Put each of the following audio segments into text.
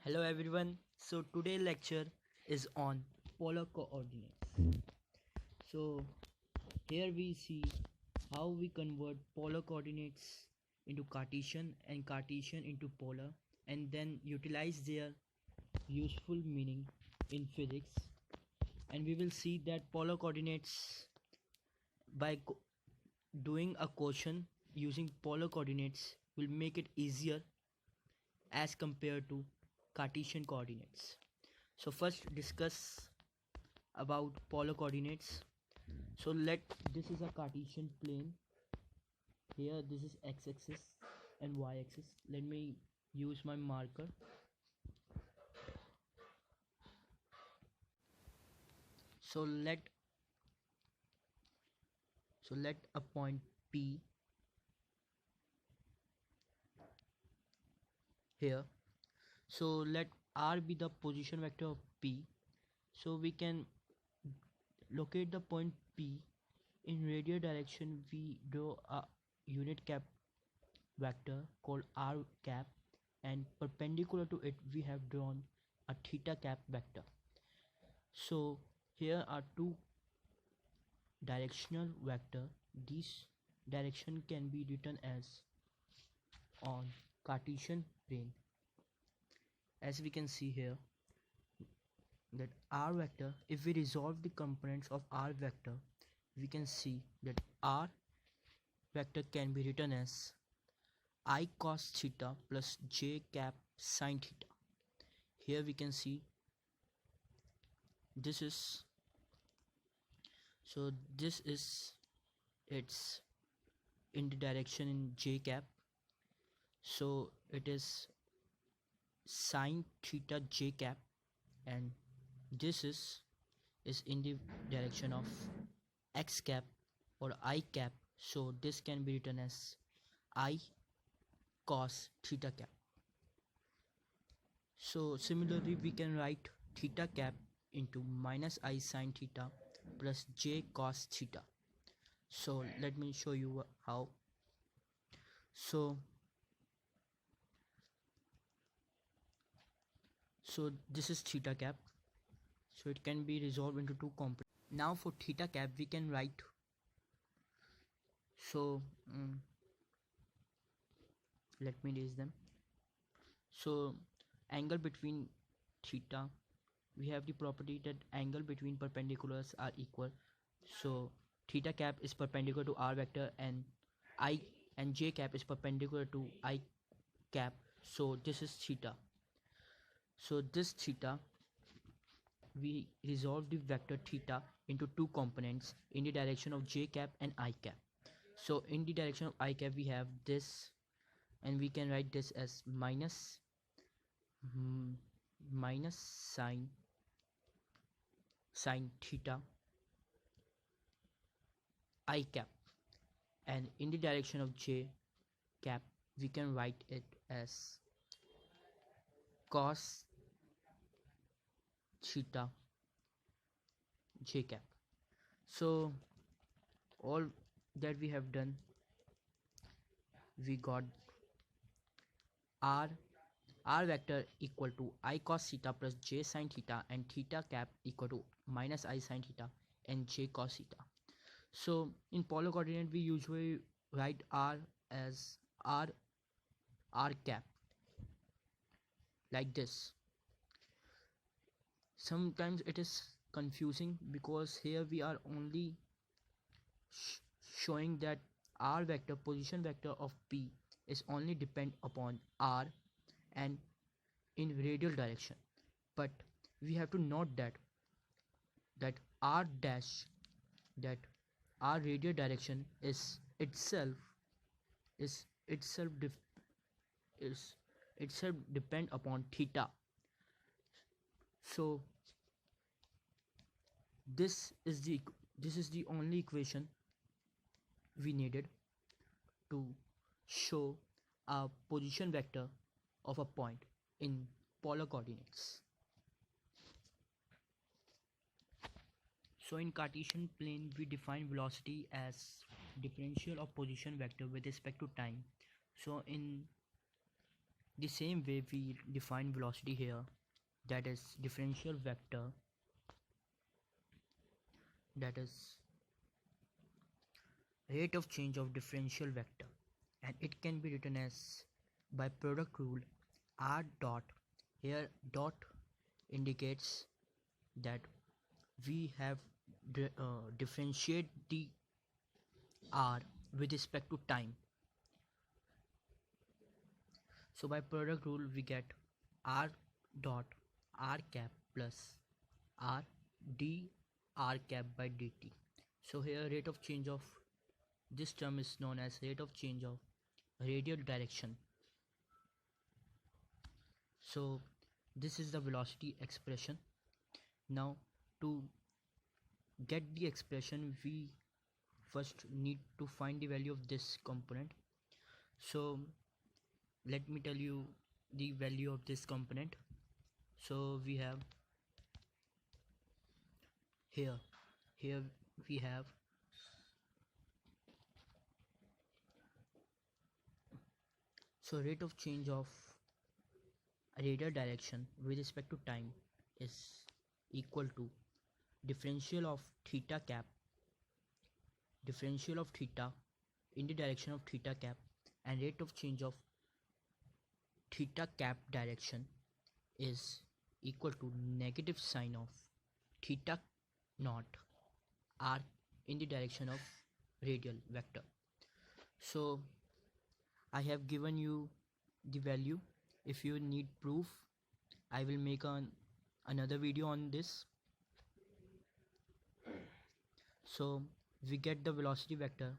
Hello everyone. So today lecture is on polar coordinates. So here we see how we convert polar coordinates into Cartesian and Cartesian into polar and then utilize their useful meaning in physics, and we will see that polar coordinates by doing a question using polar coordinates will make it easier as compared to Cartesian coordinates. So first discuss about polar coordinates. So this is a Cartesian plane. Here this is x-axis and y-axis. Let me use my marker. So let a point P here. So let R be the position vector of P. So we can locate the point P. In radial direction we draw a unit cap vector called r cap, and perpendicular to it we have drawn a theta cap vector. So here are two directional vector. This direction can be written as on Cartesian plane, as we can see here that r vector, if we resolve the components of r vector, we can see that r vector can be written as I cos theta plus j cap sin theta. Here we can see this is it's in the direction in j cap, so it is sin theta j cap, and this is in the direction of x cap or I cap, so this can be written as I cos theta cap. So similarly we can write theta cap into minus I sin theta plus j cos theta. So let me show you how. So this is theta cap, so it can be resolved into two components. Now for theta cap we can write, so let me raise them. So angle between theta, we have the property that angle between perpendiculars are equal. So theta cap is perpendicular to r vector, and I and j cap is perpendicular to I cap, so this is theta. So this theta, we resolve the vector theta into two components in the direction of j cap and I cap. So in the direction of I cap we have this, and we can write this as minus sin theta I cap, and in the direction of j cap we can write it as cos theta j cap. So all that we have done, we got r vector equal to I cos theta plus j sin theta, and theta cap equal to minus I sin theta and j cos theta. So in polar coordinate we usually write r as r cap like this. Sometimes it is confusing because here we are only showing that r vector, position vector of P, is only depend upon r and in radial direction, but we have to note that r dash, that r radial direction is itself depend upon theta. So this is the only equation we needed to show a position vector of a point in polar coordinates. So in Cartesian plane we define velocity as differential of position vector with respect to time. So in The same way we define velocity here, that is differential vector, that is rate of change of differential vector, and it can be written as by product rule r dot. Here dot indicates that we have differentiate the r with respect to time. So by product rule we get r dot r cap plus r d r cap by dt. So here rate of change of this term is known as rate of change of radial direction. So this is the velocity expression. Now to get the expression we first need to find the value of this component. So let me tell you the value of this component. So we have here we have so rate of change of radial direction with respect to time is equal to differential of theta cap, differential of theta in the direction of theta cap, and rate of change of theta cap direction is equal to negative sine of theta naught r in the direction of radial vector. So I have given you the value. If you need proof, I will make another video on this. So we get the velocity vector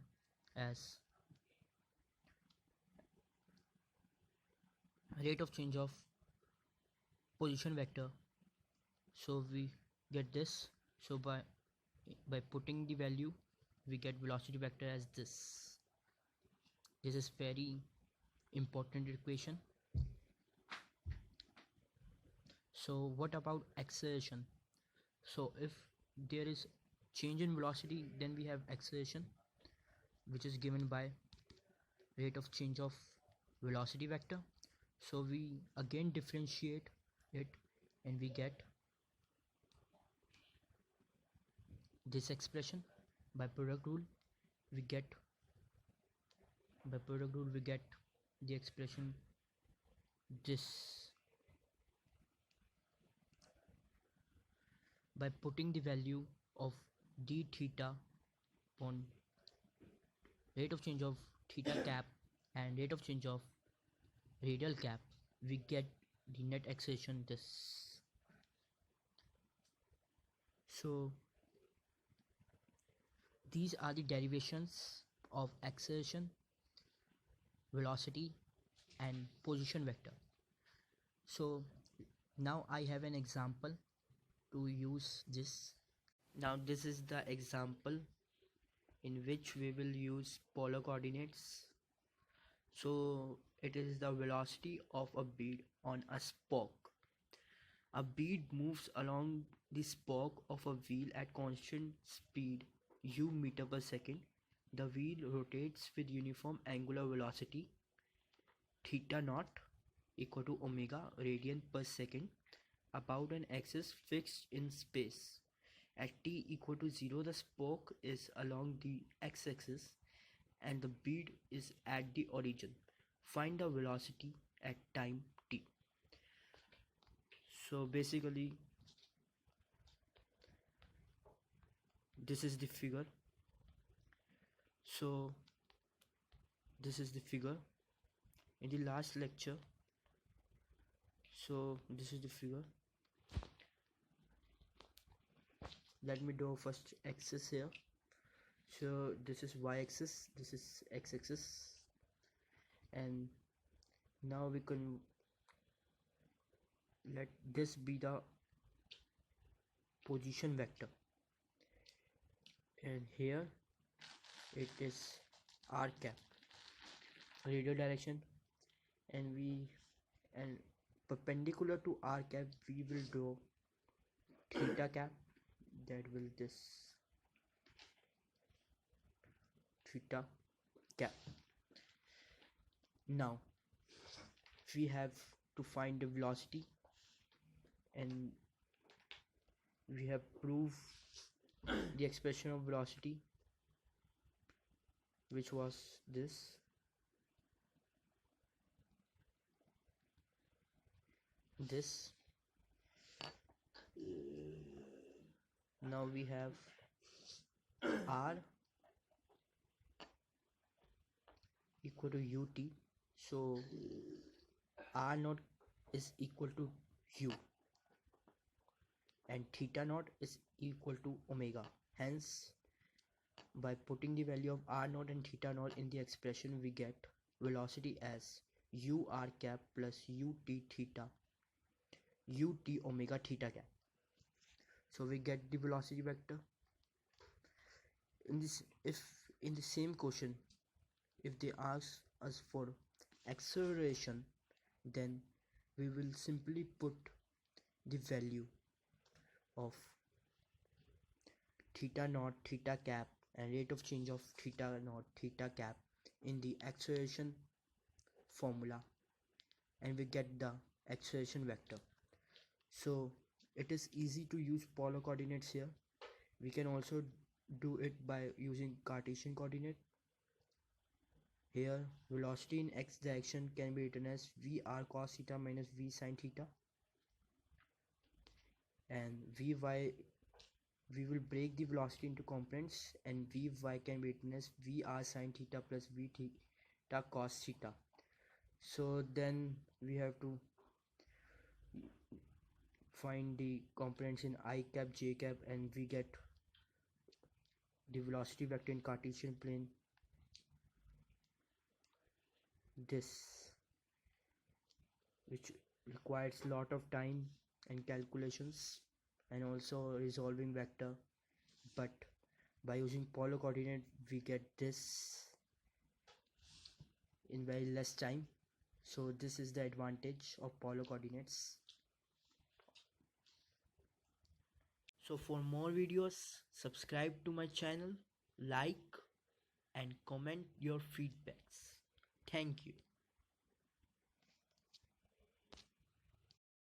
as rate of change of position vector. So we get this. So by putting the value we get velocity vector as this. This is very important equation. So what about acceleration? So if there is change in velocity, then we have acceleration, which is given by rate of change of velocity vector. So we again differentiate it and we get this expression. By product rule we get the expression this. By putting the value of d theta on rate of change of theta cap and rate of change of radial cap, we get the net acceleration this. So these are the derivations of acceleration, velocity and position vector. So now I have an example to use this. Now this is the example in which we will use polar coordinates. So it is the velocity of a bead on a spoke. A bead moves along the spoke of a wheel at constant speed u meter per second. The wheel rotates with uniform angular velocity theta naught equal to omega radian per second about an axis fixed in space. At t equal to 0, the spoke is along the x-axis and the bead is at the origin. Find the velocity at time t. So basically this is the figure. So this is the figure in the last lecture. So this is the figure. Let me draw first axis here. So this is y-axis, this is x-axis, and now we can let this be the position vector, and here it is r cap, radial direction, and perpendicular to r cap we will draw theta cap, that will this theta cap. Now we have to find the velocity, and we have proved the expression of velocity, which was this. Now we have r equal to ut, so r naught is equal to u and theta naught is equal to omega. Hence, by putting the value of r naught and theta naught in the expression, we get velocity as u r cap plus ut theta ut omega theta cap. So we get the velocity vector. In this, if in the same question, if they ask us for acceleration, then we will simply put the value of theta naught theta cap and rate of change of theta naught theta cap in the acceleration formula, and we get the acceleration vector. So it is easy to use polar coordinates here. We can also do it by using Cartesian coordinate. Here velocity in x direction can be written as vr cos theta minus v sin theta, and vy, we will break the velocity into components, and vy can be written as vr sin theta plus v theta cos theta. So then we have to find the components in I cap j cap, and we get the velocity vector in Cartesian plane, this, which requires lot of time and calculations and also resolving vector, but by using polar coordinate we get this in very less time. So this is the advantage of polar coordinates. So for more videos, subscribe to my channel, like and comment your feedbacks. Thank you.